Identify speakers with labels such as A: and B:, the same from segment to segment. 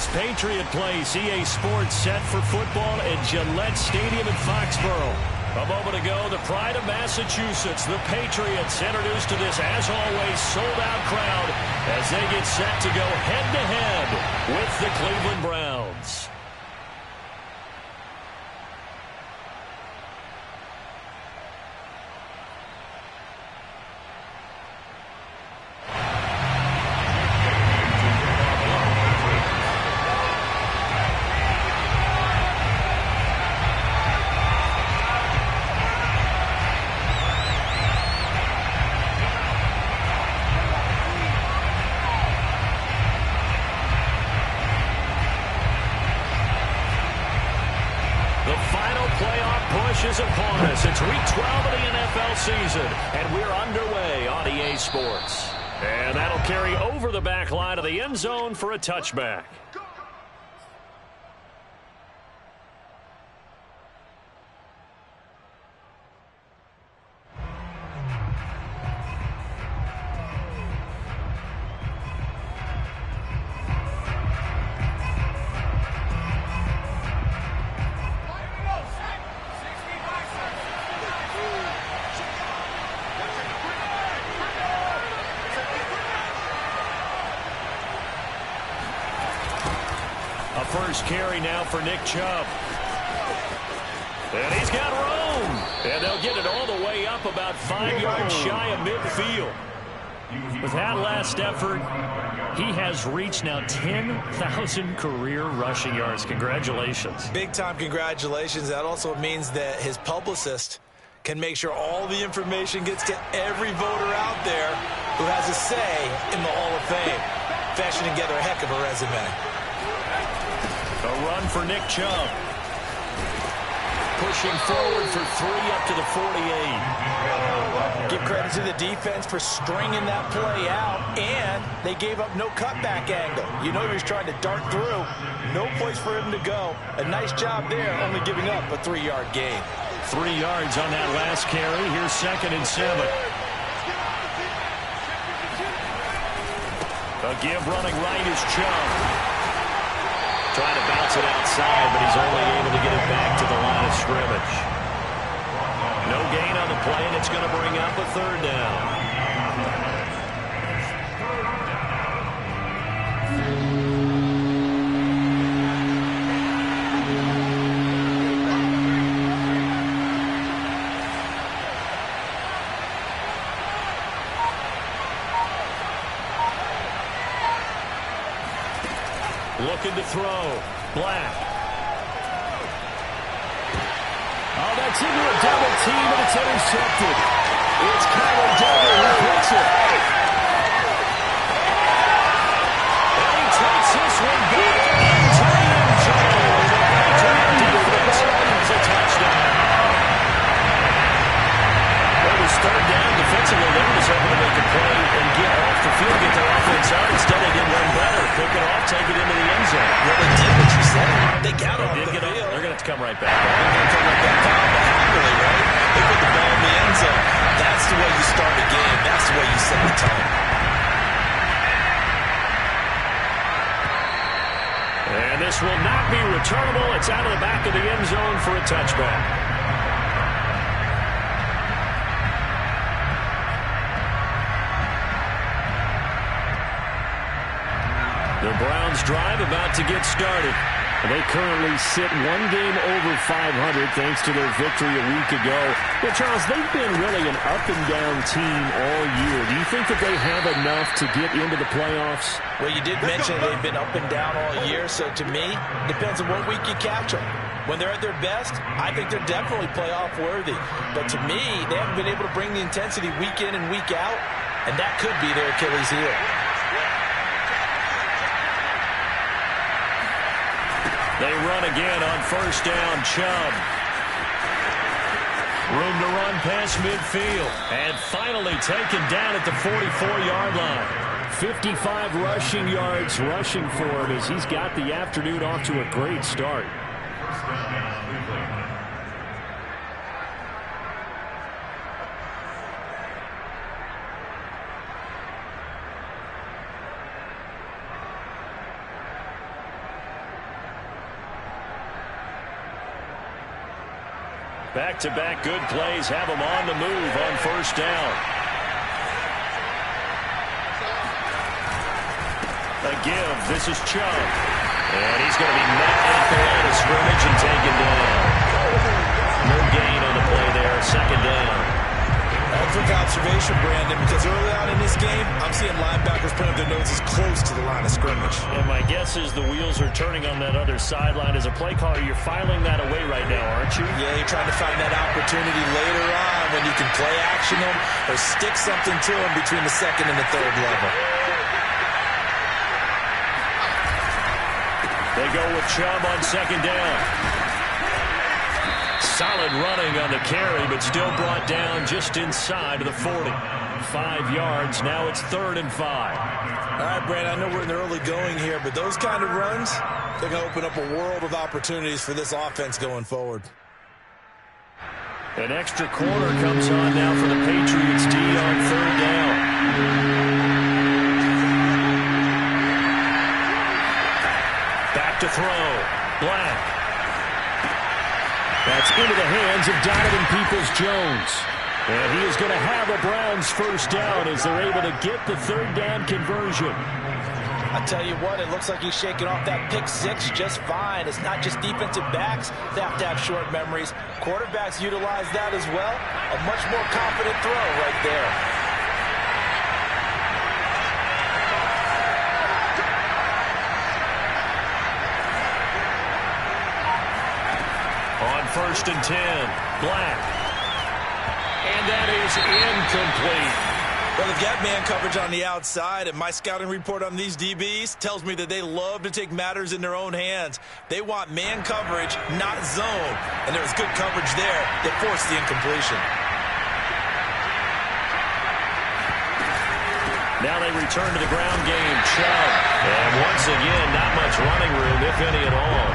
A: is Patriot Place. EA Sports set for football at Gillette Stadium in Foxborough. A moment ago, the pride of Massachusetts, the Patriots, introduced to this, as always, sold-out crowd as they get set to go head-to-head with the Cleveland Browns. Is upon us. It's week 12 of the NFL season, and we're underway on EA Sports. And that'll carry over the back line of the end zone for a touchback. First carry now for Nick Chubb. And he's got room. And they'll get it all the way up about 5 yards shy of midfield. With that last effort, he has reached now 10,000 career rushing yards. Congratulations.
B: Big-time congratulations. That also means that his publicist can make sure all the information gets to every voter out there who has a say in the Hall of Fame. Fashioning together a heck of a resume.
A: A run for Nick Chubb. Pushing forward for 3 up to the 48.
B: Give credit to the defense for stringing that play out, and they gave up no cutback angle. You know he was trying to dart through. No place for him to go. A nice job there, only giving up a 3-yard gain.
A: 3 yards on that last carry. Here's 2nd and 7. A give running right is Chubb. Trying to bounce it outside, but he's only able to get it back to the line of scrimmage. No gain on the play, and it's going to bring up a 3rd down. Looking to throw. Black. Oh, that's into a double team, and it's intercepted. It's Kyler Duggar who picks it. And he takes this one back into the end zone. The Patriot defense has a touchdown. It was 3rd down defensively. They were just hoping to make a play and get off the field, get their offense out. Instead, they did one better. Pick it off, take it into the end zone.
B: Well, they did what you said. They got off the field.
A: They're going to have to come right back.
B: They're going to come right back down, but happily, right? They put the ball in the end zone. That's the way you start a game. That's the way you set the tone.
A: And this will not be returnable. It's out of the back of the end zone for a touchback. The Browns drive about to get started. They currently sit 1 game over 500 thanks to their victory a week ago. Well, Charles, they've been really an up-and-down team all year. Do you think that they have enough to get into the playoffs?
B: Well, you did mention they've been up and down all year, so to me, it depends on what week you catch them. When they're at their best, I think they're definitely playoff worthy. But to me, they haven't been able to bring the intensity week in and week out, and that could be their Achilles heel.
A: They run again on 1st down. Chubb. Room to run past midfield. And finally taken down at the 44-yard line. 55 rushing yards rushing for him as he's got the afternoon off to a great start. Back-to-back good plays have him on the move on first down. A give. This is Chubb. And he's going to be met at the line of scrimmage and taken down. No gain on the play there. Second down.
B: Quick observation, Brandon, because early on in this game, I'm seeing linebackers putting their noses close to the line of scrimmage.
A: And my guess is the wheels are turning on that other sideline. As a play caller, you're filing that away right now, aren't you?
B: Yeah, you're trying to find that opportunity later on when you can play action them or stick something to them between the second and the third level.
A: They go with Chubb on second down. Solid running on the carry, but still brought down just inside of the 40. 5 yards. Now it's 3rd and 5.
B: All right, Brandon, I know we're in the early going here, but those kind of runs, they're going to open up a world of opportunities for this offense going forward.
A: An extra quarter comes on now for the Patriots D on 3rd down. Back to throw. Black. That's into the hands of Donovan Peoples-Jones. And he is going to have a Browns first down as they're able to get the 3rd down conversion.
B: I tell you what, it looks like he's shaking off that pick six just fine. It's not just defensive backs that have to have short memories. Quarterbacks utilize that as well. A much more confident throw right there.
A: On 1st and 10, Black. And that is incomplete.
B: Well, they've got man coverage on the outside, and my scouting report on these DBs tells me that they love to take matters in their own hands. They want man coverage, not zone. And there was good coverage there that forced the incompletion.
A: Now they return to the ground game. Chubb. And once again, not much running room, if any at all.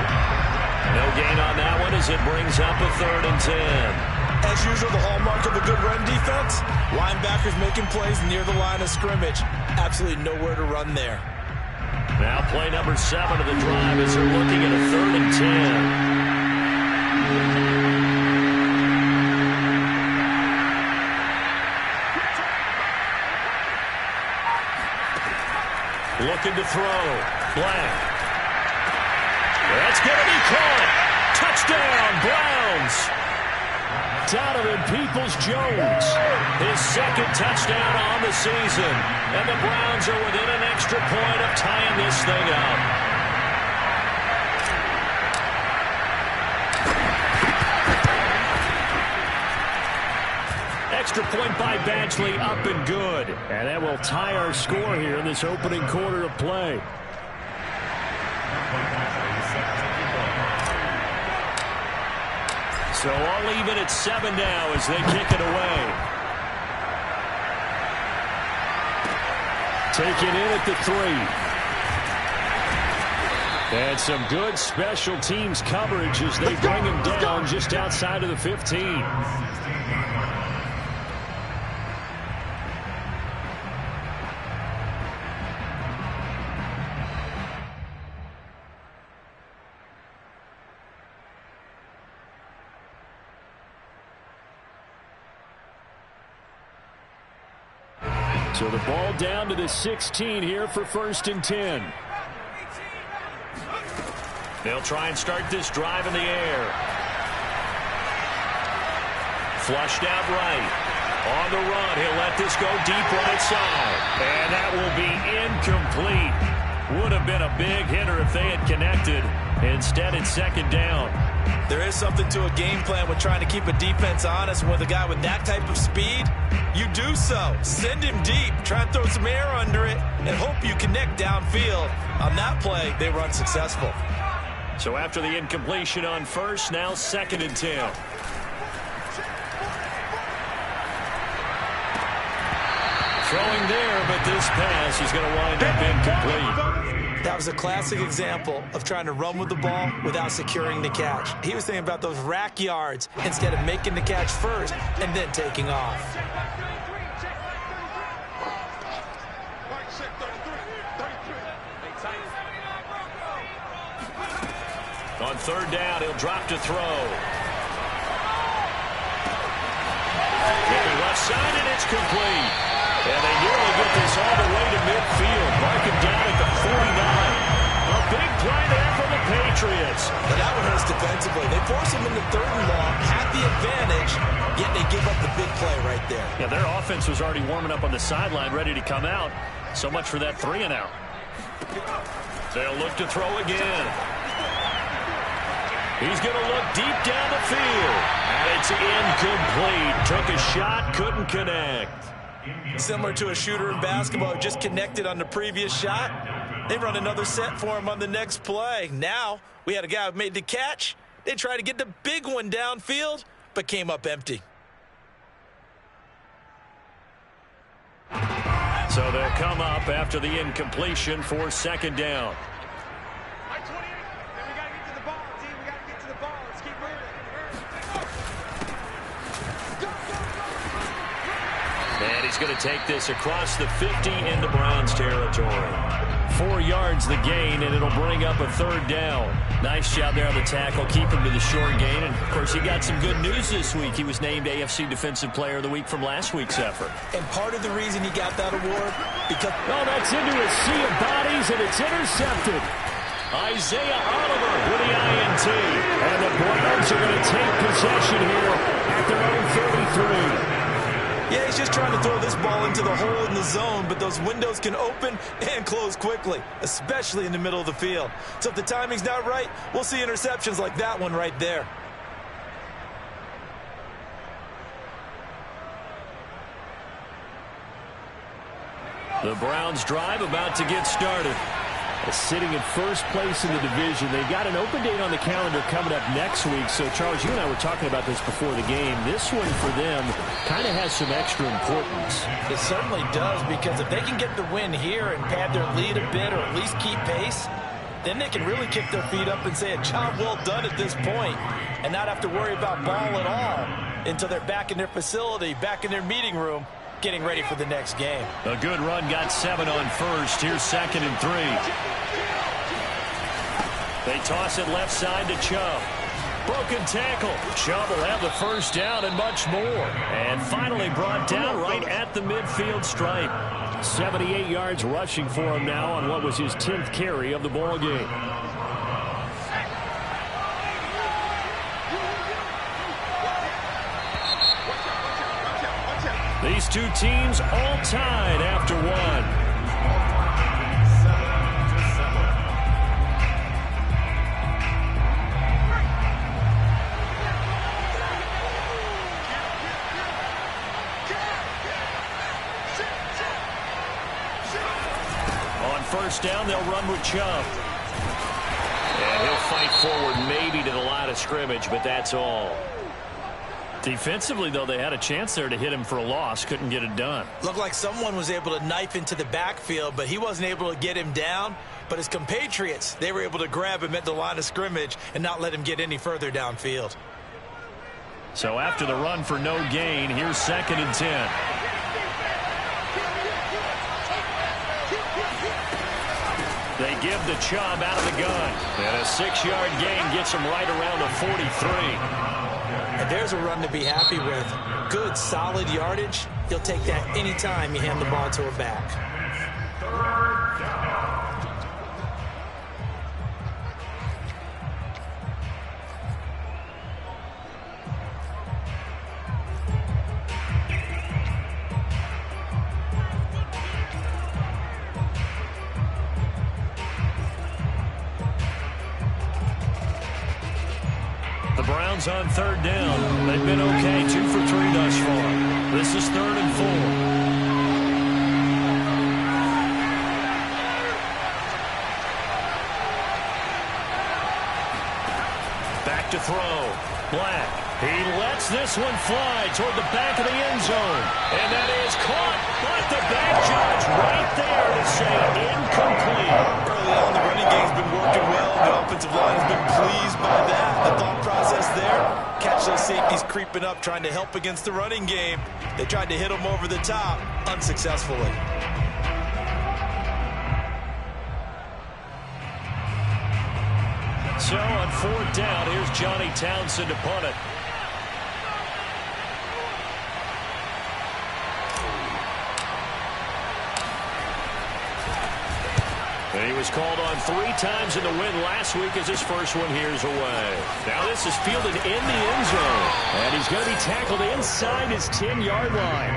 A: No gain on that one as it brings up a 3rd and 10.
B: As usual, the hallmark of a good run defense, linebackers making plays near the line of scrimmage. Absolutely nowhere to run there.
A: Now play number 7 of the drive as they're looking at a 3rd and 10. Looking to throw. Black. That's going to be caught. Touchdown, Browns. Donovan Peoples-Jones, his 2nd touchdown on the season. And the Browns are within an extra point of tying this thing up. Extra point by Badgley, up and good. And that will tie our score here in this opening quarter of play. So all even at 7 now as they kick it away. Taken in at the 3. And some good special teams coverage as they bring him down just outside of the 15. So the ball down to the 16 here for 1st and 10. They'll try and start this drive in the air. Flushed out right. On the run, he'll let this go deep right side. And that will be incomplete. Would have been a big hitter if they had connected. Instead, it's 2nd down.
B: There is something to a game plan with trying to keep a defense honest. With a guy with that type of speed, you do so. Send him deep. Try and throw some air under it and hope you connect downfield. On that play, they were unsuccessful.
A: So after the incompletion on 1st, now 2nd and 10. Throwing there, but this pass is going to wind up incomplete.
B: That was a classic example of trying to run with the ball without securing the catch. He was thinking about those rack yards instead of making the catch first and then taking off.
A: On 3rd down, he'll drop to throw. Looking left side, and it's complete. And they nearly get this all the way to midfield. Mark him down at the 49. A big play there for the Patriots.
B: But that one hurts defensively. They force him into 3rd and long, had the advantage, yet they give up the big play right there.
A: Yeah, their offense was already warming up on the sideline, ready to come out. So much for that 3 and out. They'll look to throw again. He's going to look deep down the field. And it's incomplete. Took a shot, couldn't connect.
B: Similar to a shooter in basketball who just connected on the previous shot. They run another set for him on the next play. Now, we had a guy who made the catch. They tried to get the big one downfield, but came up empty.
A: So they'll come up after the incompletion for 2nd down. And he's going to take this across the 50 into Browns territory. 4 yards the gain, and it'll bring up a 3rd down. Nice job there on the tackle, keep him to the short gain. And, of course, he got some good news this week. He was named AFC Defensive Player of the Week from last week's effort.
B: And part of the reason he got that award, because...
A: Oh, that's into a sea of bodies, and it's intercepted. Isaiah Oliver with the INT. And the Browns are going to take possession here at their own 33.
B: Yeah, he's just trying to throw this ball into the hole in the zone, but those windows can open and close quickly, especially in the middle of the field. So if the timing's not right, we'll see interceptions like that one right there.
A: The Browns drive about to get started. Sitting in 1st place in the division. They've got an open date on the calendar coming up next week. So, Charles, you and I were talking about this before the game. This one for them kind of has some extra importance.
B: It certainly does, because if they can get the win here and pad their lead a bit or at least keep pace, then they can really kick their feet up and say a job well done at this point and not have to worry about ball at all until they're back in their facility, back in their meeting room, getting ready for the next game.
A: A good run, got 7 on 1st. Here's 2nd and 3. They toss it left side to Chubb. Broken tackle. Chubb will have the 1st down and much more. And finally brought down right at the midfield stripe. 78 yards rushing for him now on what was his 10th carry of the ball game. These two teams all tied after 1. On 1st down, they'll run with Chubb. And he'll fight forward maybe to the line of scrimmage, but that's all. Defensively, though, they had a chance there to hit him for a loss. Couldn't get it done.
B: Looked like someone was able to knife into the backfield, but he wasn't able to get him down. But his compatriots, they were able to grab him at the line of scrimmage and not let him get any further downfield.
A: So after the run for no gain, here's 2nd and 10. They give the Chubb out of the gun. And a 6-yard gain gets him right around the 43.
B: And there's a run to be happy with. Good, solid yardage. He'll take that anytime you hand the ball to a back.
A: The Browns on 3rd down. They've been okay, 2 for 3 thus far. This is 3rd and 4. Back to throw. Black. He lets this one fly toward the back of the end zone. And that is caught, but the back judge right there to say incomplete.
B: Early on, the running game's been working well. The offensive line has been pleased by that. The thought process there, catch those safeties creeping up, trying to help against the running game. They tried to hit them over the top, unsuccessfully.
A: So on 4th down, here's Johnny Townsend to punt it. He was called on 3 times in the win last week as his first one here's away. Now this is fielded in the end zone. And he's going to be tackled inside his 10-yard line.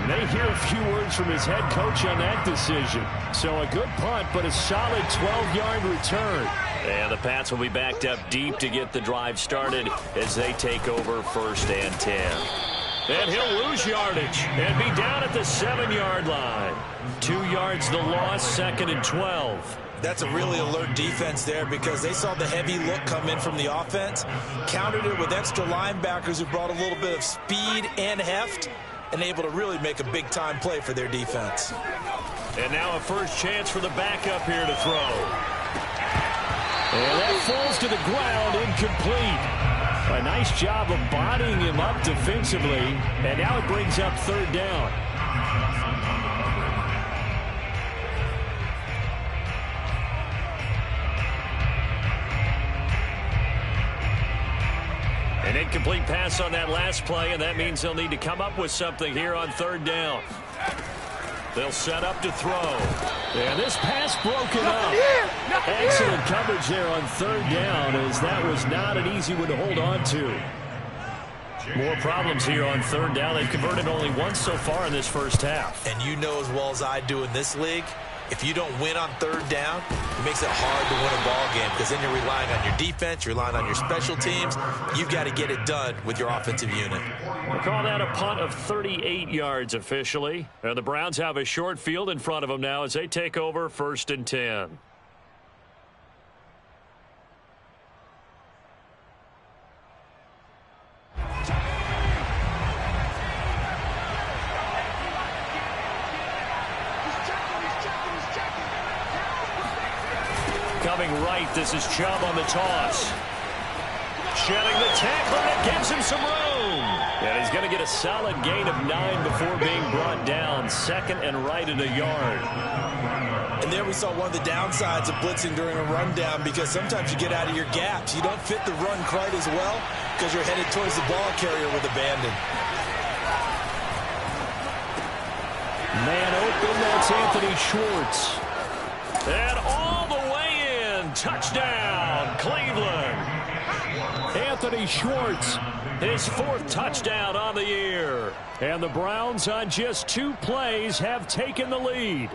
A: And they hear a few words from his head coach on that decision. So a good punt, but a solid 12-yard return. And the Pats will be backed up deep to get the drive started as they take over 1st and 10. And he'll lose yardage and be down at the 7-yard line. 2 yards the loss, 2nd and 12.
B: That's a really alert defense there because they saw the heavy look come in from the offense, countered it with extra linebackers who brought a little bit of speed and heft, and able to really make a big-time play for their defense.
A: And now a first chance for the backup here to throw. And that falls to the ground, incomplete. A nice job of bodying him up defensively, and now it brings up 3rd down. An incomplete pass on that last play, and that means they'll need to come up with something here on 3rd down. They'll set up to throw. And this pass broken up. Excellent coverage there on 3rd down, as that was not an easy one to hold on to. More problems here on 3rd down. They've converted only once so far in this first half.
B: And you know as well as I do in this league, if you don't win on 3rd down, it makes it hard to win a ball game because then you're relying on your defense, you're relying on your special teams. You've got to get it done with your offensive unit.
A: We'll call that a punt of 38 yards officially. And the Browns have a short field in front of them now as they take over 1st and 10. Coming right, this is Chubb on the toss. Shedding the tackle, and it gives him some room. And he's going to get a solid gain of 9 before being brought down. 2nd and right at a yard.
B: And there we saw one of the downsides of blitzing during a rundown because sometimes you get out of your gaps. You don't fit the run quite as well because you're headed towards the ball carrier with abandon.
A: Man open, that's Anthony Schwartz. And all the way in. Touchdown, Cleveland. Anthony Schwartz, his 4th touchdown on the year. And the Browns on just 2 plays have taken the lead.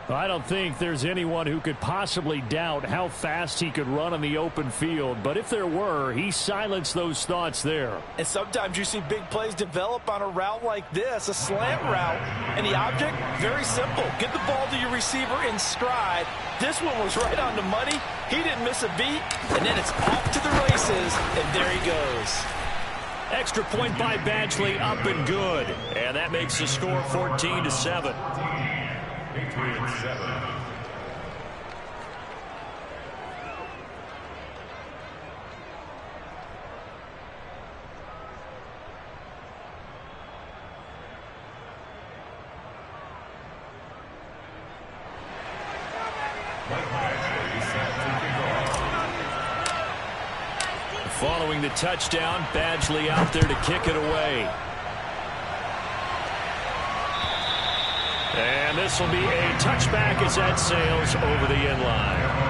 A: I don't think there's anyone who could possibly doubt how fast he could run on the open field. But if there were, he silenced those thoughts there.
B: And sometimes you see big plays develop on a route like this, a slant route. And the object, very simple. Get the ball to your receiver in stride. This one was right on the money. He didn't miss a beat. And then it's off to the races. And there he goes.
A: Extra point by Badgley, up and good. And that makes the score 14-7. Patriots 7. Following the touchdown, Badgley out there to kick it away. And this will be a touchback as that sails over the end line.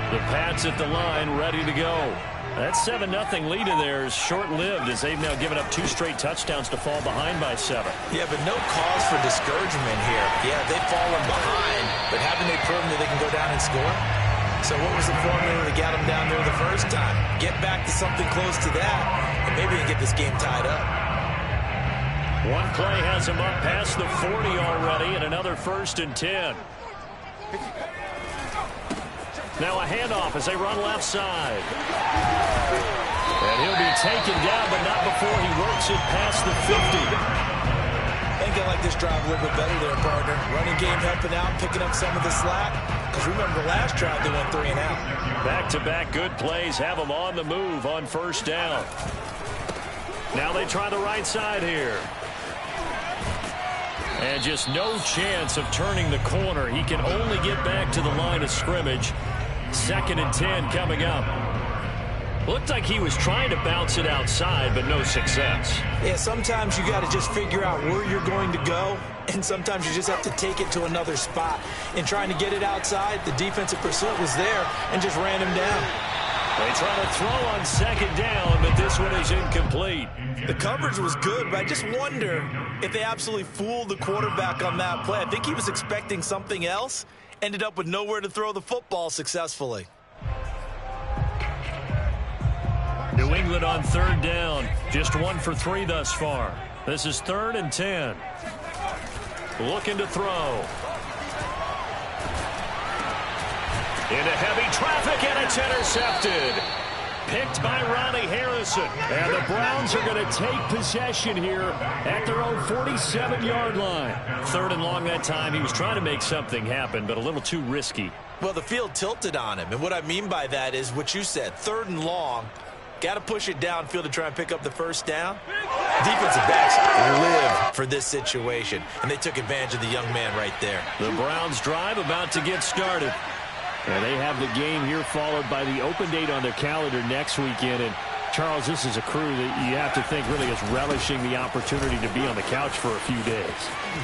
A: The Pats at the line, ready to go. That 7-0 lead in there is short-lived as they've now given up 2 straight touchdowns to fall behind by 7.
B: Yeah, but no cause for discouragement here. Yeah, they've fallen behind, but haven't they proven that they can go down and score? So what was the formula that got them down there the first time? Get back to something close to that, and maybe they get this game tied up.
A: One play has them up past the 40 already, and another 1st and 10. Now a handoff as they run left side. And he'll be taken down, but not before he works it past the 50.
B: I think I like this drive a little bit better there, partner. Running game helping out, picking up some of the slack. because remember last drive they went 3 and out.
A: Back-to-back good plays have them on the move on first down. Now they try the right side here. And just no chance of turning the corner. He can only get back to the line of scrimmage. 2nd and 10 coming up. Looked like he was trying to bounce it outside, but no success.
B: Yeah, sometimes you got to just figure out where you're going to go, and sometimes you just have to take it to another spot. In trying to get it outside, the defensive pursuit was there and just ran him down.
A: They try to throw on 2nd down, but this one is incomplete.
B: The coverage was good, but I just wonder if they absolutely fooled the quarterback on that play. I think he was expecting something else, ended up with nowhere to throw the football successfully.
A: New England on 3rd down. Just 1 for 3 thus far. This is 3rd and 10. Looking to throw. Into heavy traffic, and it's intercepted. Picked by Ronnie Harrison. And the Browns are going to take possession here at their own 47-yard line. 3rd and long that time. He was trying to make something happen, but a little too risky.
B: Well, the field tilted on him, and what I mean by that is what you said, 3rd and long. Got to push it downfield to try and pick up the first down. Defensive backs live for this situation, and they took advantage of the young man right there.
A: The Browns drive about to get started. And they have the game here followed by the open date on their calendar next weekend. And, Charles, this is a crew that you have to think really is relishing the opportunity to be on the couch for a few days.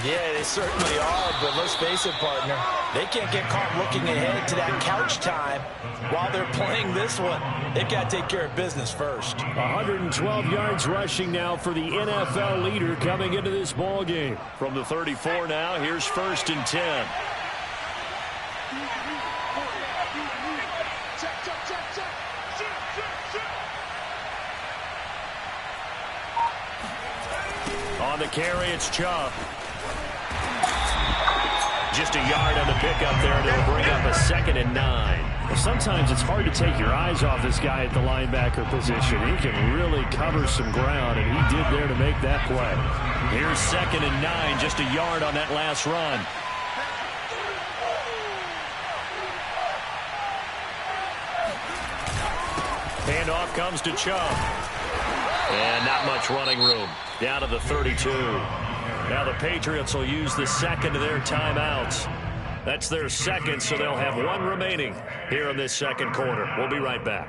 B: Yeah, they certainly are, but let's face it, partner. They can't get caught looking ahead to that couch time while they're playing this one. They've got to take care of business first.
A: 112 yards rushing now for the NFL leader coming into this ball game. From the 34 now, here's 1st and 10. On the carry, it's Chubb. Just a yard on the pickup there, and it'll bring up a 2nd and 9. Well, sometimes it's hard to take your eyes off this guy at the linebacker position. He can really cover some ground, and he did there to make that play. Here's 2nd and 9, just a yard on that last run. Handoff comes to Chubb. And not much running room. Down to the 32. Now the Patriots will use the 2nd of their timeouts. That's their 2nd, so they'll have 1 remaining here in this 2nd quarter. We'll be right back.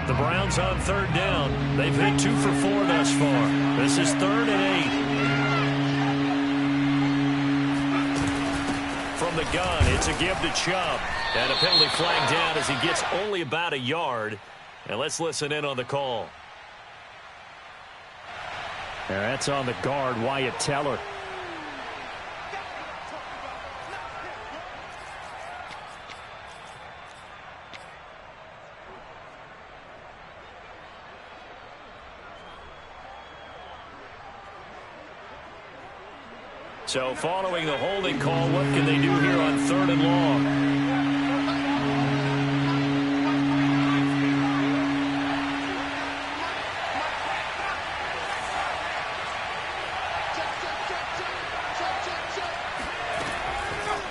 A: The Browns on 3rd down. They've hit 2 for 4 thus far. This is 3rd and 8. From the gun, it's a give to Chubb. And a penalty flag down as he gets only about a yard. And let's listen in on the call. And that's on the guard, Wyatt Teller. So following the holding call, what can they do here on 3rd and long?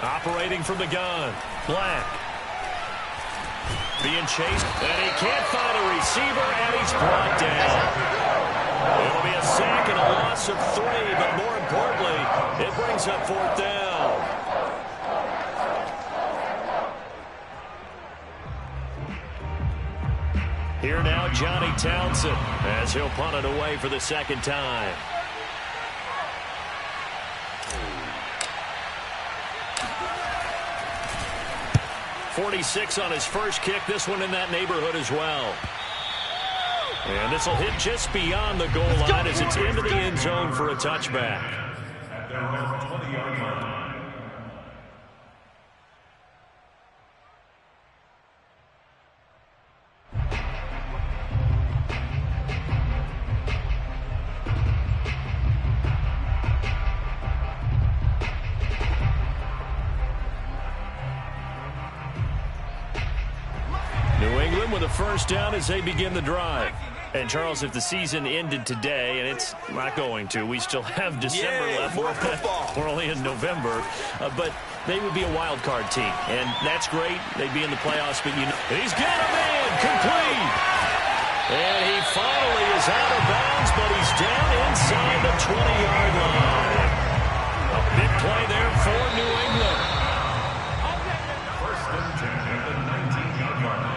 A: Operating from the gun, Black. Being chased, and he can't find a receiver, and he's brought down. It'll be a sack and a loss of 3, but more importantly, it brings up 4th down. Here now, Johnny Townsend, as he'll punt it away for the 2nd time. 46 on his first kick. This one in that neighborhood as well. And this will hit just beyond the goal line as it's into the end zone for a touchback. New England with a first down as they begin the drive. And, Charles, if the season ended today, and it's not going to, we still have December left.
B: More football.
A: We're only in November. But they would be a wild card team. And that's great. They'd be in the playoffs, but you know. He's got him in. Complete. And he finally is out of bounds, but he's down inside the 20-yard line. A big play there for New England.
C: First and 10 at the 19-yard line.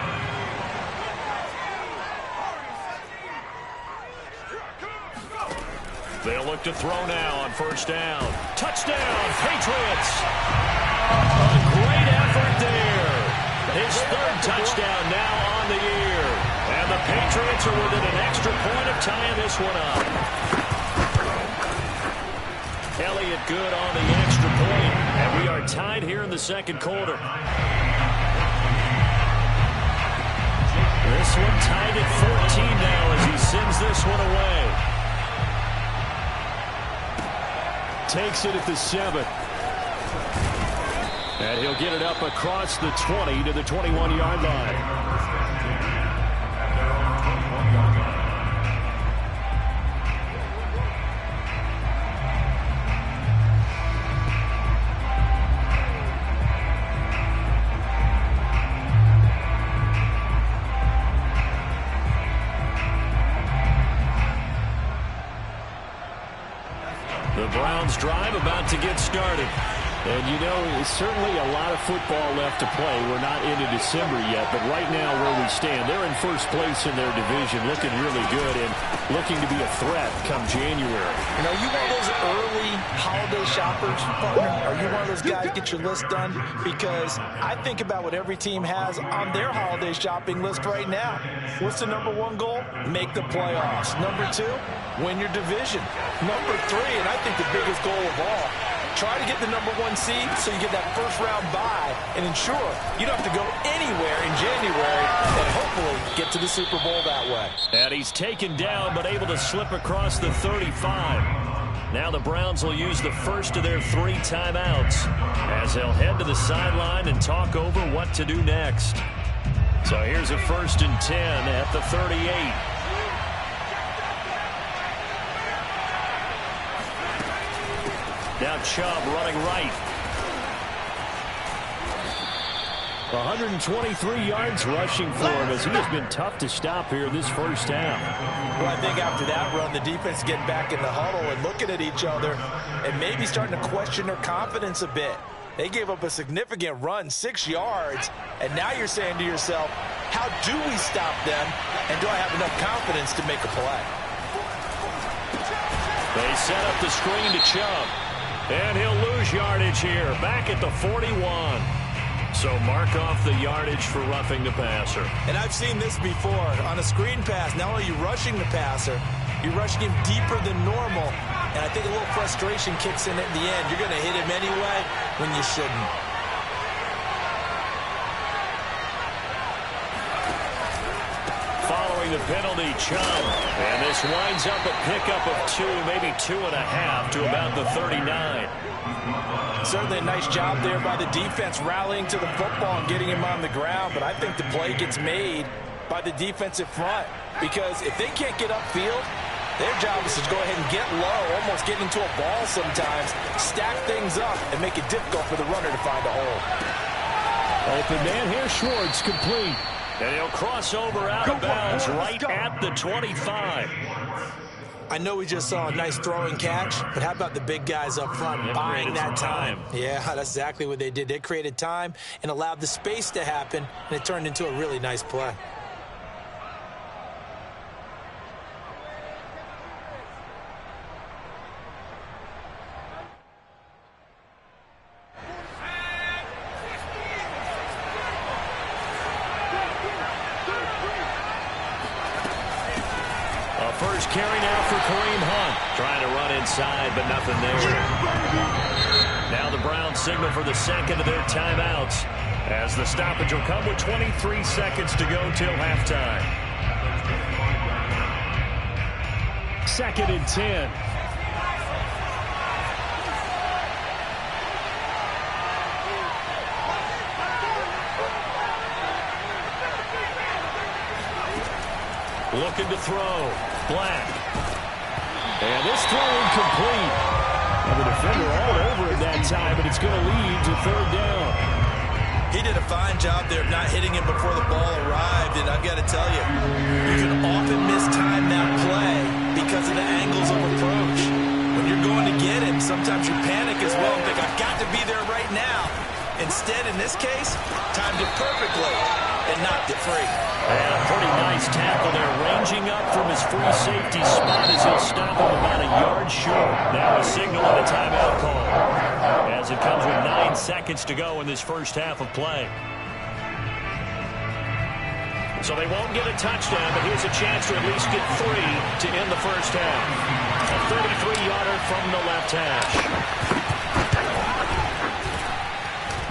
A: They'll look to throw now on first down. Touchdown, Patriots. A great effort there. His third touchdown now on the year. And the Patriots are within an extra point of tying this one up. Elliott good on the extra point. And we are tied here in the second quarter. This one tied at 14 now as he sends this one away. Takes it at the 7. And he'll get it up across the 20 to the 21-yard line. The Browns drive about to get started.
D: And, you know, certainly a lot of football left to play. We're not into December yet, but right now where we stand, they're in first place in their division, looking really good and looking to be a threat come January.
B: You know, you one of those early holiday shoppers, partner? Are you one of those guys get your list done? Because I think about what every team has on their holiday shopping list right now. What's the number one goal? Make the playoffs. Number 2, win your division. Number 3, and I think the biggest goal of all, try to get the number 1 seed so you get that first-round bye and ensure you don't have to go anywhere in January and hopefully get to the Super Bowl that way.
A: And he's taken down but able to slip across the 35. Now the Browns will use the first of their 3 timeouts as they'll head to the sideline and talk over what to do next. So here's a 1st and 10 at the 38. Now Chubb running right.
D: 123 yards rushing for him as he has been tough to stop here this first half.
B: Well, I think after that run, the defense getting back in the huddle and looking at each other and maybe starting to question their confidence a bit. They gave up a significant run, 6 yards, and now you're saying to yourself, how do we stop them, and do I have enough confidence to make a play?
A: They set up the screen to Chubb. And he'll lose yardage here, back at the 41. So mark off the yardage for roughing the passer.
B: And I've seen this before. On a screen pass, not only are you rushing the passer, you're rushing him deeper than normal. And I think a little frustration kicks in at the end. You're going to hit him anyway when you shouldn't.
A: Following the penalty, Chubb. And this winds up a pickup of 2, maybe 2.5 to about the 39.
B: Certainly a nice job there by the defense rallying to the football and getting him on the ground. But I think the play gets made by the defensive front. Because if they can't get upfield, their job is to go ahead and get low, almost get into a ball sometimes, stack things up, and make it difficult for the runner to find a hole.
D: Open man here, Schwartz, complete.
A: And he'll cross over out of bounds right at the 25.
B: I know we just saw a nice throwing catch, but how about the big guys up front buying that time? Yeah, that's exactly what they did. They created time and allowed the space to happen, and it turned into a really nice play.
A: First carry now for Kareem Hunt. Trying to run inside, but nothing there. Now the Browns signal for the second of their timeouts as the stoppage will come with 23 seconds to go till halftime.
D: 2nd and 10.
A: Looking to throw. Black. And this throw incomplete.
D: And the defender all over him that time, but it's going to lead to third down.
B: He did a fine job there of not hitting him before the ball arrived, and I've got to tell you, you can often mistime that play because of the angles of approach. When you're going to get him, sometimes you panic as well and think, I've got to be there right now. Instead, in this case, timed it perfectly and knocked it free.
A: And a pretty nice tackle there, ranging up from his free safety spot as he'll stop him about a yard short. Now a signal and a timeout call as it comes with 9 seconds to go in this first half of play. So they won't get a touchdown, but here's a chance to at least get 3 to end the first half. A 33-yarder from the left hash.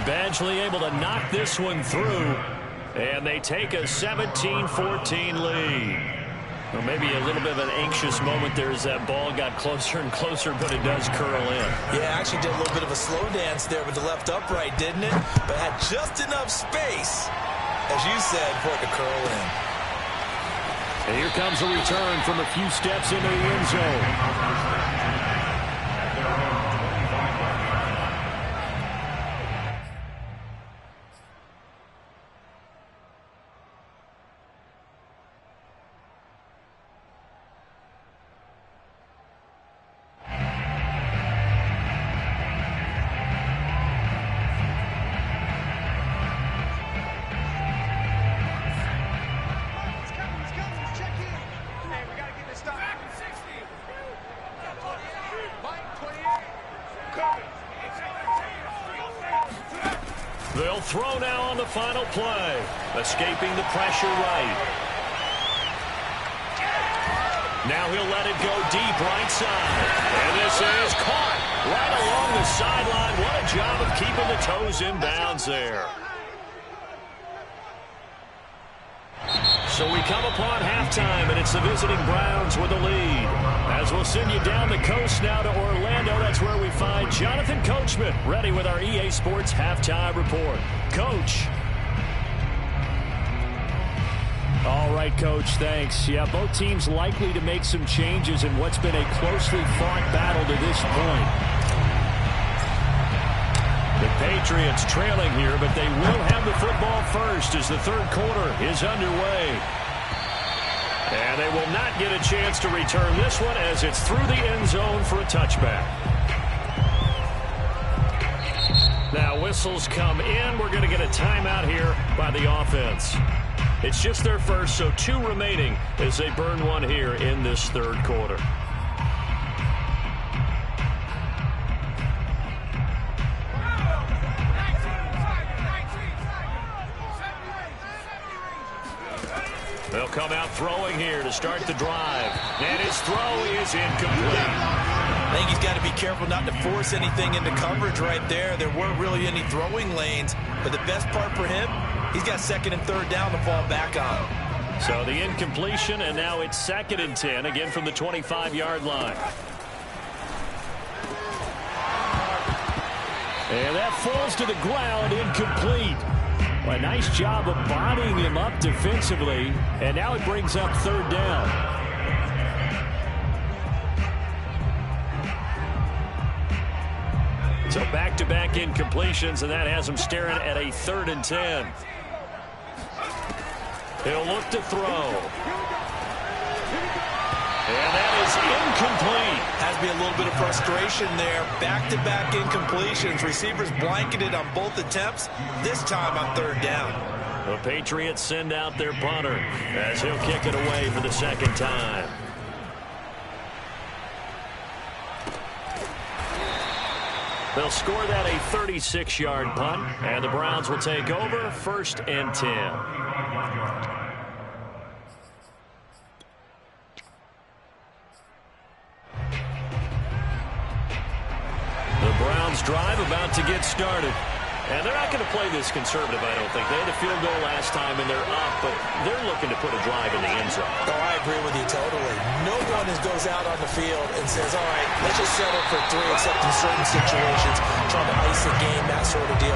A: Badgley able to knock this one through, and they take a 17-14 lead. Or maybe a little bit of an anxious moment there as that ball got closer and closer, but it does curl in.
B: Yeah, actually did a little bit of a slow dance there with the left upright, didn't it? But had just enough space, as you said, for it to curl in.
D: And here comes a return from a few steps into the end zone.
A: They'll throw now on the final play. Escaping the pressure right. Now he'll let it go deep right side. And this is caught right along the sideline. What a job of keeping the toes in bounds there. So we come upon halftime, and it's the visiting Browns with the lead. As we'll send you down the coast now to Orlando, that's where we find Jonathan Coachman, ready with our EA Sports Halftime Report. Coach.
D: All right, Coach, thanks. Yeah, both teams likely to make some changes in what's been a closely fought battle to this point.
A: The Patriots trailing here, but they will have the football first as the third quarter is underway. And they will not get a chance to return this one as it's through the end zone for a touchback. Now whistles come in. We're going to get a timeout here by the offense. It's just their first, so 2 remaining as they burn one here in this third quarter. They'll come out throwing here to start the drive. And his throw is incomplete.
B: I think he's got to be careful not to force anything into coverage right there. There weren't really any throwing lanes. But the best part for him, he's got second and third down to fall back on.
A: So the incompletion, and now it's 2nd and 10, again from the 25-yard line. And that falls to the ground, incomplete. Well, a nice job of bodying him up defensively, and now it brings up third down. So back-to-back incompletions, and that has him staring at a 3rd and 10. He'll look to throw. And that is incomplete.
B: Has to be a little bit of frustration there. Back-to-back incompletions. Receivers blanketed on both attempts, this time on third down.
A: The Patriots send out their punter as he'll kick it away for the 2nd time. They'll score that a 36-yard punt, and the Browns will take over 1st and 10. Drive about to get started. And they're not going to play this conservative, I don't think. They had a field goal last time, and they're up, but they're looking to put a drive in the end zone.
B: Oh, I agree with you totally. No one goes out on the field and says, all right, let's just settle for 3, except in certain situations, trying to ice a game, that sort of deal.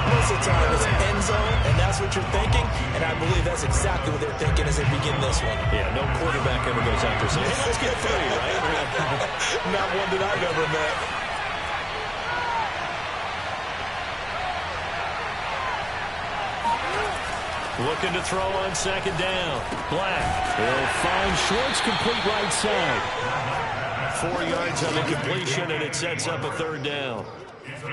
B: Most of the time, it's end zone, and that's what you're thinking, and I believe that's exactly what they're thinking as they begin this one.
A: Yeah, no quarterback ever goes out there saying, hey, let's get 3, right?
B: Not one that I've ever met.
A: Looking to throw on second down. Black. He'll find Schwartz, complete right side. 4 yards on the completion, and it sets up a third down.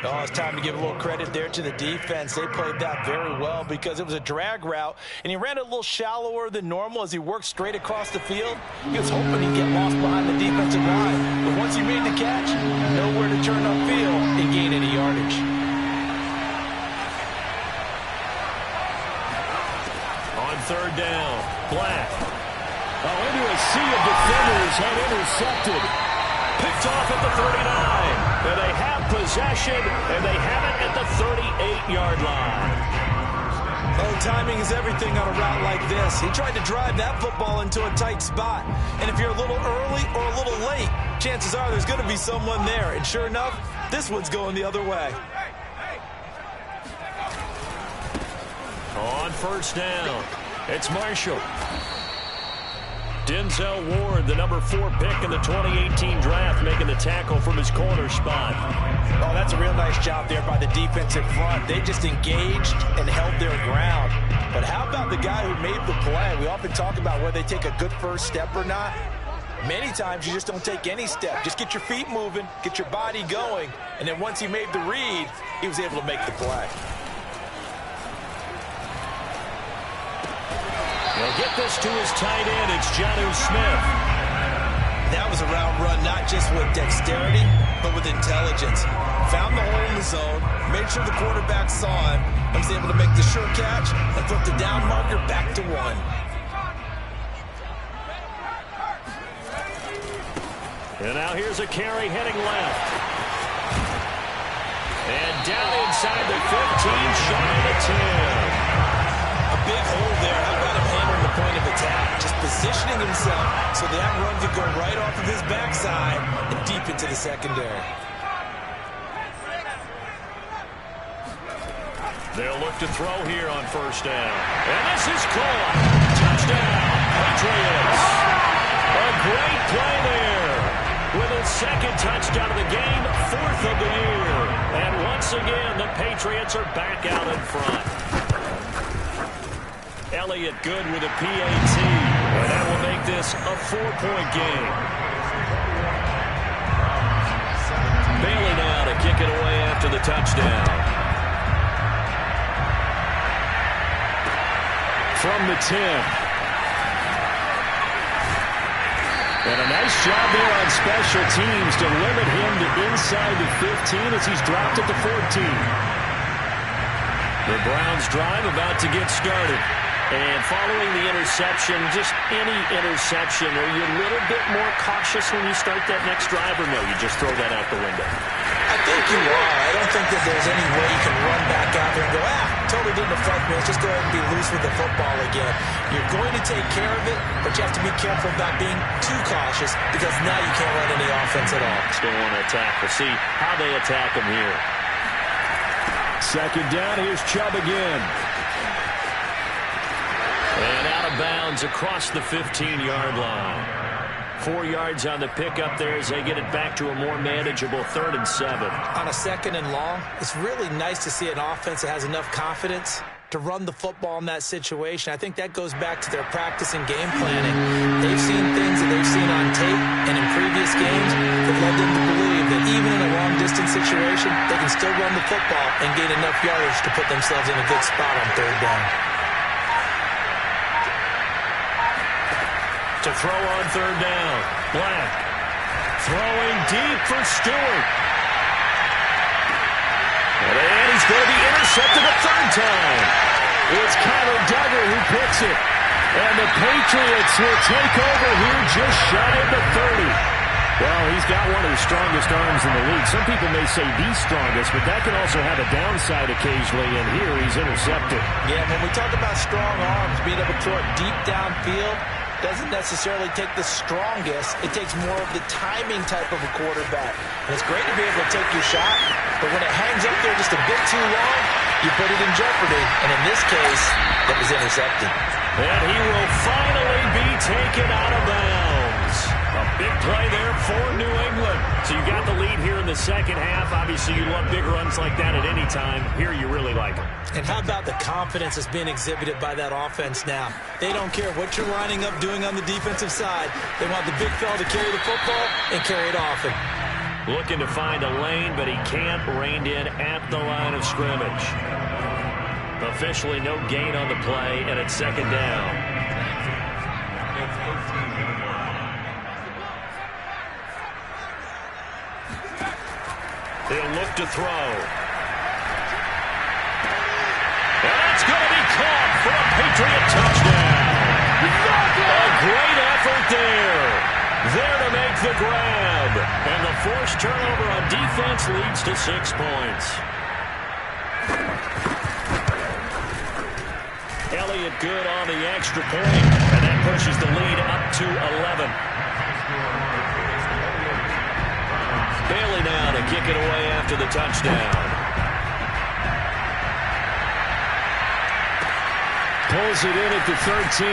B: Oh, it's time to give a little credit there to the defense. They played that very well because it was a drag route, and he ran it a little shallower than normal as he worked straight across the field. He was hoping he'd get lost behind the defensive line, but once he made the catch, nowhere to turn upfield and gain any yardage.
A: On third down, Black. Into a sea of defenders and intercepted. Picked off at the 39. And they have possession, and they have it at the 38-yard line.
B: Oh, timing is everything on a route like this. He tried to drive that football into a tight spot. And if you're a little early or a little late, chances are there's going to be someone there. And sure enough, this one's going the other way.
A: On first down, it's Marshall. Denzel Ward, the number 4 pick in the 2018 draft, making the tackle from his corner spot.
B: Oh, that's a real nice job there by the defensive front. They just engaged and held their ground. But how about the guy who made the play? We often talk about whether they take a good first step or not. Many times you just don't take any step. Just get your feet moving, get your body going, and then once he made the read, he was able to make the play.
A: He'll get this to his tight end. It's Jonnu Smith.
B: That was a route run not just with dexterity, but with intelligence. Found the hole in the zone, made sure the quarterback saw him, and was able to make the sure catch and put the down marker back to 1.
A: And now here's a carry heading left. And down inside the 15, shy of the 10.
B: A big hole there. How about him handling the point of attack? Just positioning himself so that run could go right off of his backside and deep into the secondary.
A: They'll look to throw here on first down. And this is caught. Touchdown, Patriots. A great play there. With his second touchdown of the game, 4th of the year. And once again, the Patriots are back out in front. Elliott good with a PAT, and that will make this a 4-point game. Bailey now to kick it away after the touchdown. From the 10. And a nice job there on special teams to limit him to inside the 15 as he's dropped at the 14. The Browns drive about to get started. And following the interception, just any interception, are you a little bit more cautious when you start that next drive, or no, you just throw that out the window?
B: I think you are. I don't think that there's any way you can run back out there and go, totally didn't affect me. Let's just go ahead and be loose with the football again. You're going to take care of it, but you have to be careful about being too cautious because now you can't run any offense at all.
A: Still want to attack. We'll see how they attack him here. Second down, here's Chubb again. And out of bounds across the 15-yard line. 4 yards on the pickup there as they get it back to a more manageable 3rd and 7.
B: On a 2nd and long, it's really nice to see an offense that has enough confidence to run the football in that situation. I think that goes back to their practice and game planning. They've seen things that they've seen on tape and in previous games that led them to believe that even in a long-distance situation, they can still run the football and gain enough yardage to put themselves in a good spot on 3rd down.
A: To throw on 3rd down, Black. Throwing deep for Stewart. And he's going to be intercepted a 3rd time. It's Kyler Duggar who picks it. And the Patriots will take over here just shy of the 30. Well, he's got one of the strongest arms in the league. Some people may say the strongest, but that can also have a downside occasionally, and here he's intercepted.
B: Yeah, when we talk about strong arms, being able to throw it deep downfield, doesn't necessarily take the strongest. It takes more of the timing type of a quarterback. And it's great to be able to take your shot, but when it hangs up there just a bit too long, you put it in jeopardy. And in this case, it was intercepted.
A: And he will finally be taken out of bounds. A big play there for New England. So you got the lead here in the second half. Obviously, you love big runs like that at any time. Here, you really like them.
B: And how about the confidence that's being exhibited by that offense now? They don't care what you're lining up doing on the defensive side. They want the big fella to carry the football and carry it often.
A: Looking to find a lane, but he can't. Reined in at the line of scrimmage. Officially no gain on the play, and it's second down. He'll look to throw. That's going to be caught for a Patriot touchdown. A great effort there. There to make the grab. And the forced turnover on defense leads to 6 points. Elliott good on the extra point, and that pushes the lead up to 11. Bailey now to kick it away after the touchdown.
D: Pulls it in at the 13.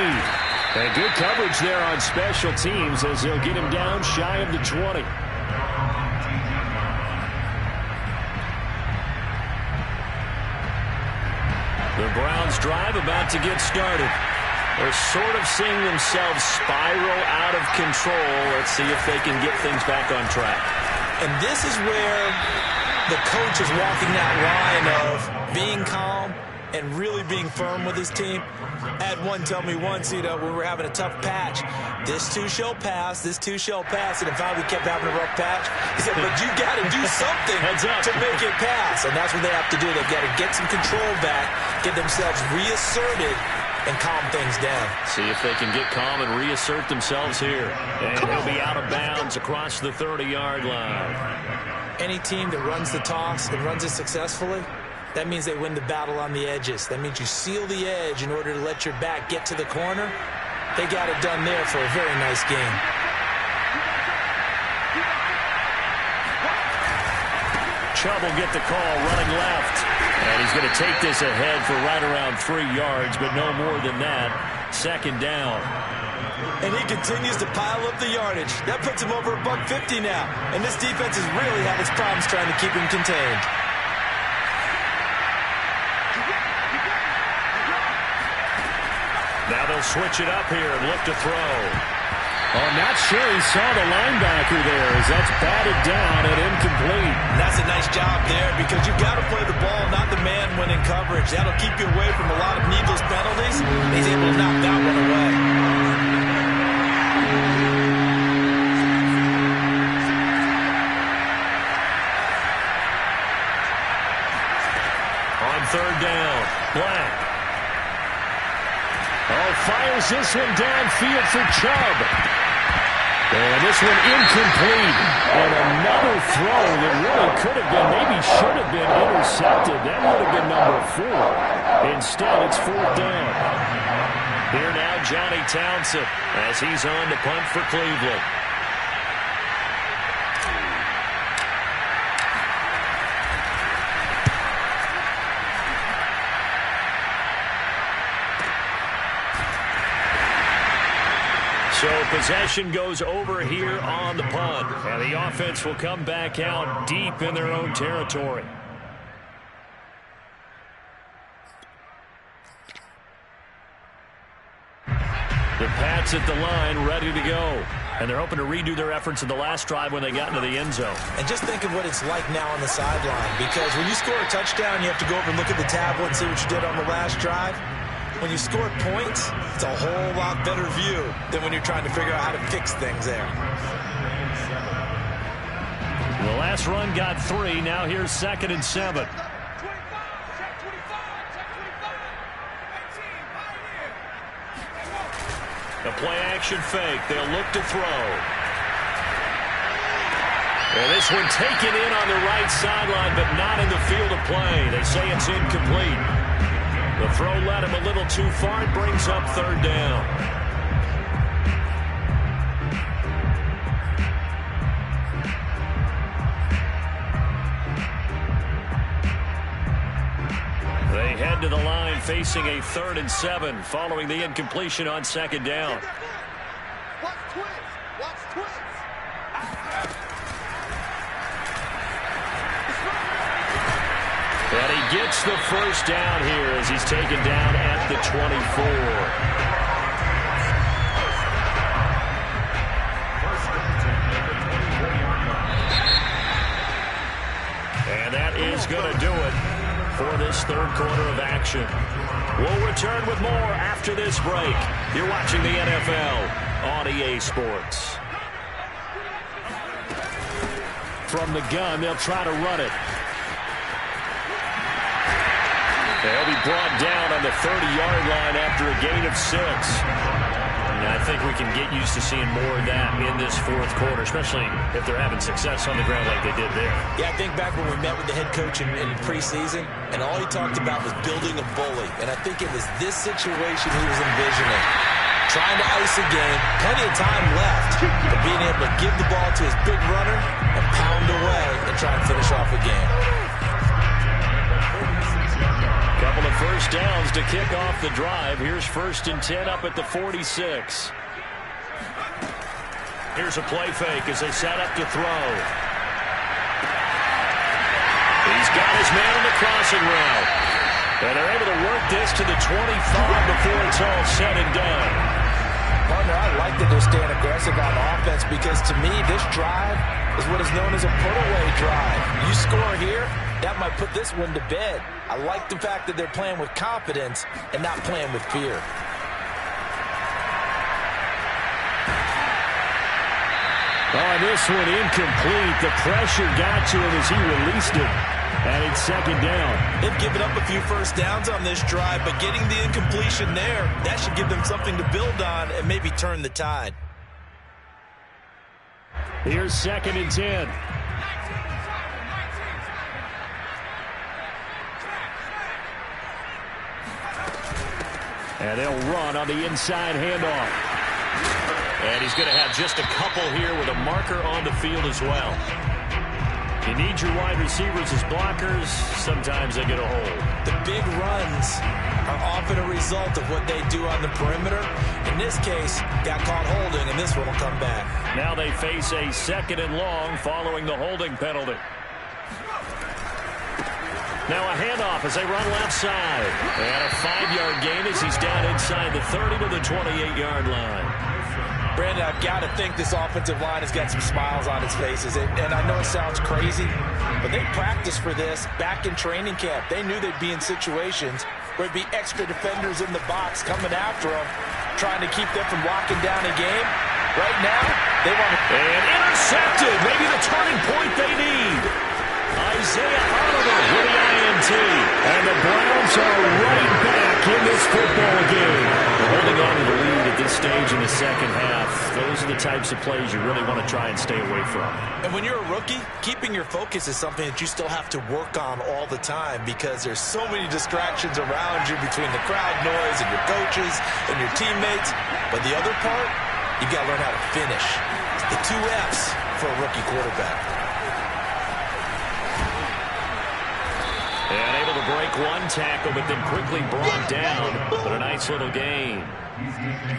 D: And good coverage there on special teams as they'll get him down shy of the 20.
A: The Browns drive about to get started. They're sort of seeing themselves spiral out of control. Let's see if they can get things back on track.
B: And this is where the coach is walking that line of being calm and really being firm with his team. I had one tell me once, when we were having a tough patch, this too shall pass, this too shall pass. And in fact, we kept having a rough patch. He said, but you got to do something to make it pass. And that's what they have to do. They've got to get some control back, get themselves reasserted, and calm things down.
A: See if they can get calm and reassert themselves here. And he'll be out of bounds across the 30-yard line.
B: Any team that runs the toss and runs it successfully, that means they win the battle on the edges. That means you seal the edge in order to let your back get to the corner. They got it done there for a very nice game.
A: Chubb will get the call running left. And he's going to take this ahead for right around 3 yards, but no more than that. Second down.
B: And he continues to pile up the yardage. That puts him over $150 now. And this defense has really had its problems trying to keep him contained.
A: Now they'll switch it up here and look to throw.
D: I'm not sure he saw the linebacker there as that's batted down and incomplete.
B: And that's a nice job there because you've got to play the ball, not the man when in coverage. That'll keep you away from a lot of needless penalties. He's able to knock that one away.
A: On third down, Black.
D: Fires this one downfield for Chubb. And this one incomplete. And another throw that really could have been, maybe should have been intercepted. That would have been number 4. Instead, it's fourth down.
A: Here now, Johnny Townsend as he's on to punt for Cleveland. So possession goes over here on the punt. And the offense will come back out deep in their own territory. The Pats at the line, ready to go. And they're hoping to redo their efforts in the last drive when they got into the end zone.
B: And just think of what it's like now on the sideline. Because when you score a touchdown, you have to go over and look at the tablet and see what you did on the last drive. When you score points, it's a whole lot better view than when you're trying to figure out how to fix things there.
A: The last run got 3. Now here's 2nd and 7. A play-action fake. They'll look to throw. And this one taken in on the right sideline, but not in the field of play. They say it's incomplete. The throw led him a little too far. It brings up third down. They head to the line facing a 3rd and 7 following the incompletion on 2nd down.
E: Watch twins.
A: gets the first down here as he's taken down at the 24. And that is going to do it for this third quarter of action. We'll return with more after this break. You're watching the NFL on EA Sports. From the gun, they'll try to run it. They'll be brought down on the 30-yard line after a gain of 6. And I think we can get used to seeing more of that in this fourth quarter, especially if they're having success on the ground like they did there.
B: Yeah, I think back when we met with the head coach in preseason, and all he talked about was building a bully. And I think it was this situation he was envisioning. Trying to ice a game, plenty of time left, but being able to give the ball to his big runner and pound away and try and finish off a game.
A: Couple of first downs to kick off the drive. Here's 1st and 10 up at the 46. Here's a play fake as they set up to throw. He's got his man on the crossing route. And they're able to work this to the 25 before it's all said and done.
B: Partner, I like that they're staying aggressive on offense because to me, this drive is what is known as a put-away drive. You score here, that might put this one to bed. I like the fact that they're playing with confidence and not playing with fear.
A: Oh, this one incomplete. The pressure got to him as he released it. And it's 2nd down.
B: They've given up a few first downs on this drive, but getting the incompletion there, that should give them something to build on and maybe turn the tide.
A: Here's 2nd and 10. And they'll run on the inside handoff. And he's going to have just a couple here with a marker on the field as well. You need your wide receivers as blockers. Sometimes they get a hold.
B: The big runs are often a result of what they do on the perimeter. In this case, got caught holding, and this one will come back.
A: Now they face a 2nd and long following the holding penalty. Now a handoff as they run left side. And a 5-yard gain as he's down inside the 30 to the 28-yard line.
B: Brandon, I've got to think this offensive line has got some smiles on its faces. And I know it sounds crazy, but they practiced for this back in training camp. They knew they'd be in situations where there'd be extra defenders in the box coming after them, trying to keep them from locking down a game. Right now, they want to...
A: And intercepted. Maybe the turning point they need. Isaiah Oliver with the INT. And the Browns are right back in this football game. They're holding on to the lead at this stage in the second half. Those are the types of plays you really want to try and stay away from.
B: And when you're a rookie, keeping your focus is something that you still have to work on all the time because there's so many distractions around you between the crowd noise and your coaches and your teammates. But the other part, you've got to learn how to finish. It's the 2 F's for a rookie quarterback.
A: And able to break one tackle, but then quickly brought down. But a nice little gain.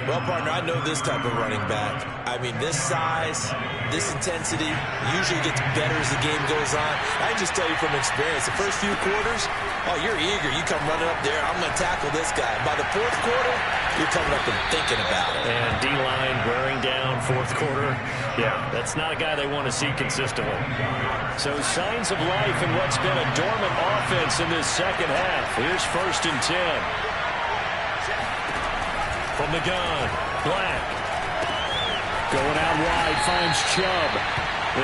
B: Well, partner, I know this type of running back. I mean, this size, this intensity usually gets better as the game goes on. I can just tell you from experience, the first few quarters, oh, you're eager. You come running up there, I'm going to tackle this guy. By the fourth quarter, you're coming up and thinking about it.
A: And D-line wearing down fourth quarter. Yeah, that's not a guy they want to see consistently. So signs of life in what's been a dormant offense in this second half. Here's 1st and 10. From the gun, Black. Going out wide, finds Chubb.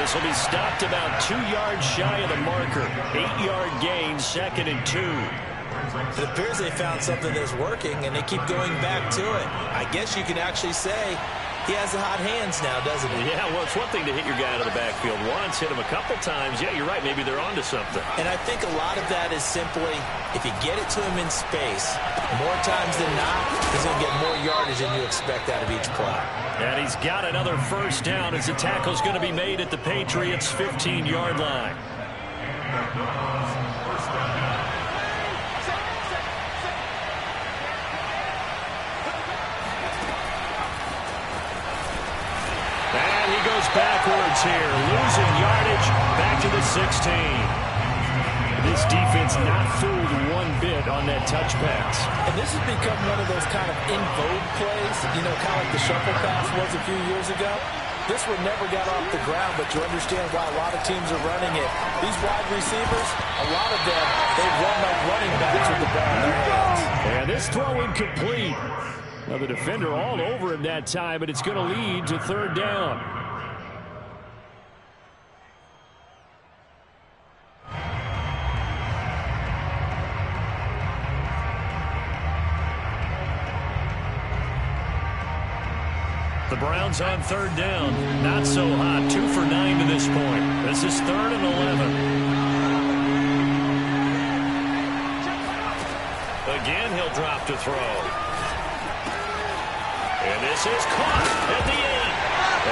A: This will be stopped about 2 yards shy of the marker. 8-yard gain, 2nd and 2.
B: It appears they found something that's working, and they keep going back to it. I guess you can actually say he has the hot hands now, doesn't he?
A: Yeah, well, it's one thing to hit your guy out of the backfield once, hit him a couple times. Yeah, you're right. Maybe they're onto something.
B: And I think a lot of that is simply if you get it to him in space, more times than not, he's going to get more yardage than you expect out of each play.
A: And he's got another first down as the tackle's going to be made at the Patriots' 15-yard line. And he goes backwards here, losing yardage back to the 16.
D: this defense not fooled one bit on that touch pass.
B: And this has become one of those kind of in vogue plays, you know, kind of like the shuffle pass was a few years ago. This one never got off the ground, but you understand why a lot of teams are running it. These wide receivers, a lot of them, they run like running backs with the ball in their hands.
D: And this throw incomplete. Now the defender all over him that time, but it's going to lead to third down. The Browns on third down. Not so hot. 2 for 9 to this point. This is 3rd and 11. Again, he'll drop to throw. And this is caught at the 8.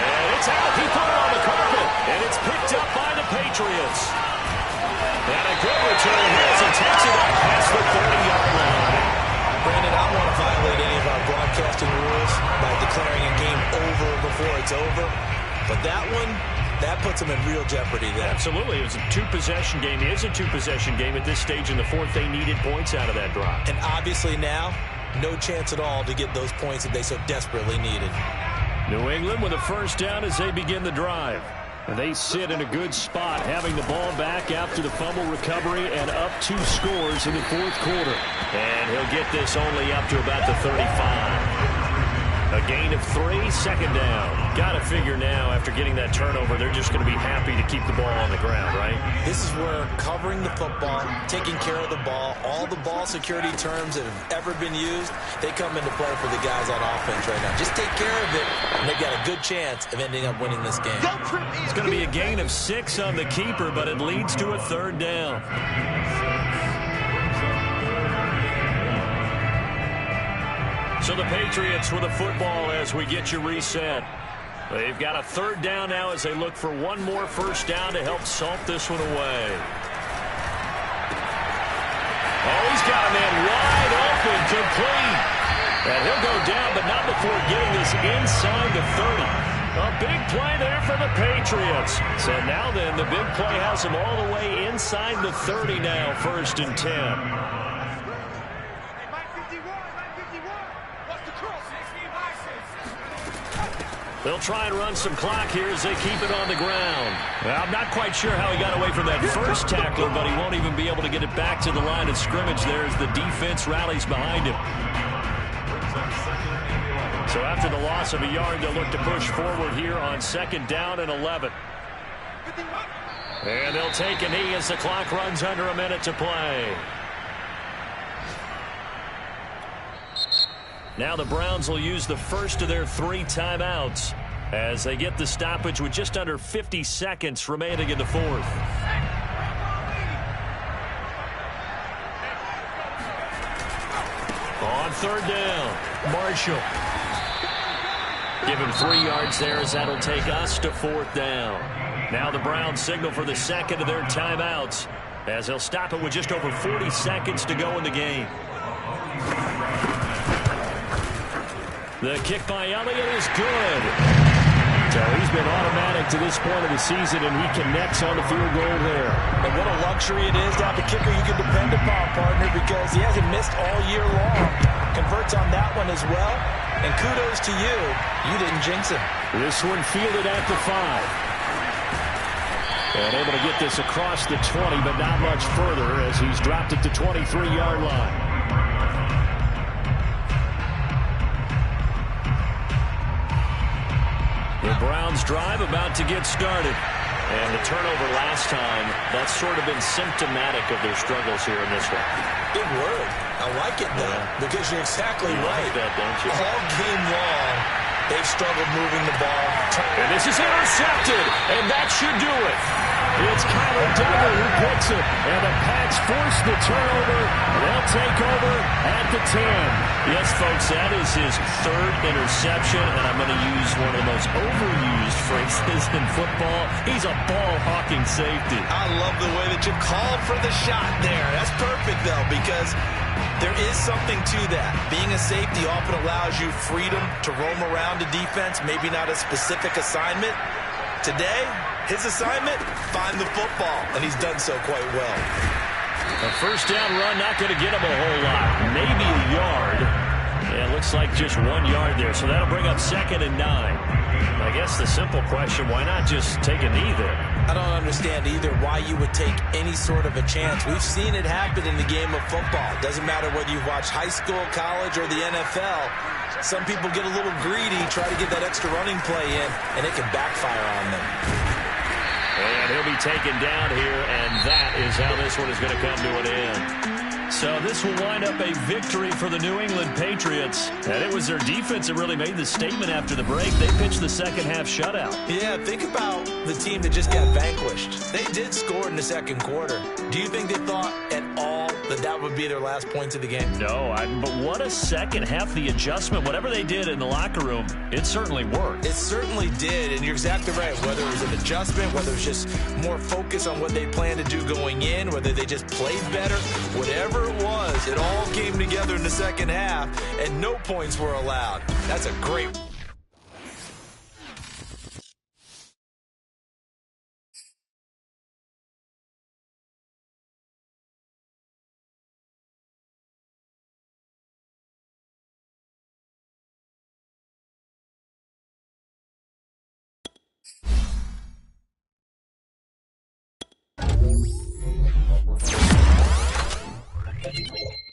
D: And it's out. He put it on the carpet. And it's picked up by the Patriots. And a good return here as he takes it up past the 30-yard line.
B: Brandon, I don't want to violate any of our broadcasting rules by declaring a game over before it's over. But that one, that puts them in real jeopardy there.
D: Absolutely. It was a two-possession game. It is a two-possession game at this stage in the fourth. They needed points out of that drive.
B: And obviously now, no chance at all to get those points that they so desperately needed.
D: New England with a first down as they begin the drive. And they sit in a good spot, having the ball back after the fumble recovery and up 2 scores in the fourth quarter. And he'll get this only up to about the 35. A gain of 3, second down. Got to figure now, after getting that turnover, they're just going to be happy to keep the ball on the ground, right?
B: This is where covering the football, taking care of the ball, all the ball security terms that have ever been used, they come into play for the guys on offense right now. Just take care of it, and they've got a good chance of ending up winning this game.
D: It's going to be a gain of 6 on the keeper, but it leads to a third down. So the Patriots with the football as we get you reset. They've got a third down now as they look for one more first down to help salt this one away. Oh, he's got a man wide open, complete. And he'll go down, but not before getting this inside the 30. A big play there for the Patriots. So now then, the big play has them all the way inside the 30 now, 1st and 10. They'll try and run some clock here as they keep it on the ground. Well, I'm not quite sure how he got away from that first tackler, but he won't even be able to get it back to the line of scrimmage there as the defense rallies behind him. So after the loss of a yard, they'll look to push forward here on 2nd down and 11. And they'll take a knee as the clock runs under a minute to play. Now the Browns will use the first of their 3 timeouts as they get the stoppage with just under 50 seconds remaining in the fourth. On 3rd down, Marshall. Give him 3 yards there as that'll take us to 4th down. Now the Browns signal for the 2nd of their timeouts as they'll stop it with just over 40 seconds to go in the game. The kick by Elliott is good. So he's been automatic to this point of the season, and he connects on the field goal there.
B: And what a luxury it is to have a kicker you can depend upon, partner, because he hasn't missed all year long. Converts on that one as well. And kudos to you. You didn't jinx him.
D: This one fielded at the 5. And able to get this across the 20, but not much further as he's dropped it to 23-yard line. The Browns drive about to get started. And the turnover last time, that's sort of been symptomatic of their struggles here in this one.
B: Good word. I like it, though, because you're exactly right.
D: Like that, don't you?
B: All game long, they've struggled moving the ball.
D: And this is intercepted, and that should do it. It's Kyler Duggar who picks it, and the Pats force the turnover. They'll take over at the 10. Yes, folks, that is his 3rd interception, and I'm going to use one of the most overused phrases in football. He's a ball-hawking safety.
B: I love the way that you called for the shot there. That's perfect, though, because there is something to that. Being a safety often allows you freedom to roam around a defense, maybe not a specific assignment. Today, his assignment, find the football, and he's done so quite well.
A: A first down run, not going to get him a whole lot. Maybe a yard. Yeah, it looks like just 1 yard there. So that'll bring up 2nd and 9. I guess the simple question, why not just take a knee there?
B: I don't understand either why you would take any sort of a chance. We've seen it happen in the game of football. It doesn't matter whether you watch high school, college, or the NFL. Some people get a little greedy, try to get that extra running play in, and it can backfire on them.
A: And he'll be taken down here, and that is how this one is going to come to an end. So this will wind up a victory for the New England Patriots. And it was their defense that really made the statement after the break. They pitched the second half shutout.
B: Yeah, think about the team that just got vanquished. They did score in the second quarter. Do you think they thought at all that that would be their last points of the game?
A: No, but what a second half. The adjustment, whatever they did in the locker room, it certainly worked.
B: It certainly did, and you're exactly right. Whether it was an adjustment, whether it was just more focus on what they planned to do going in, whether they just played better, whatever it was, it all came together in the second half, and no points were allowed. That's a great
E: Thank you.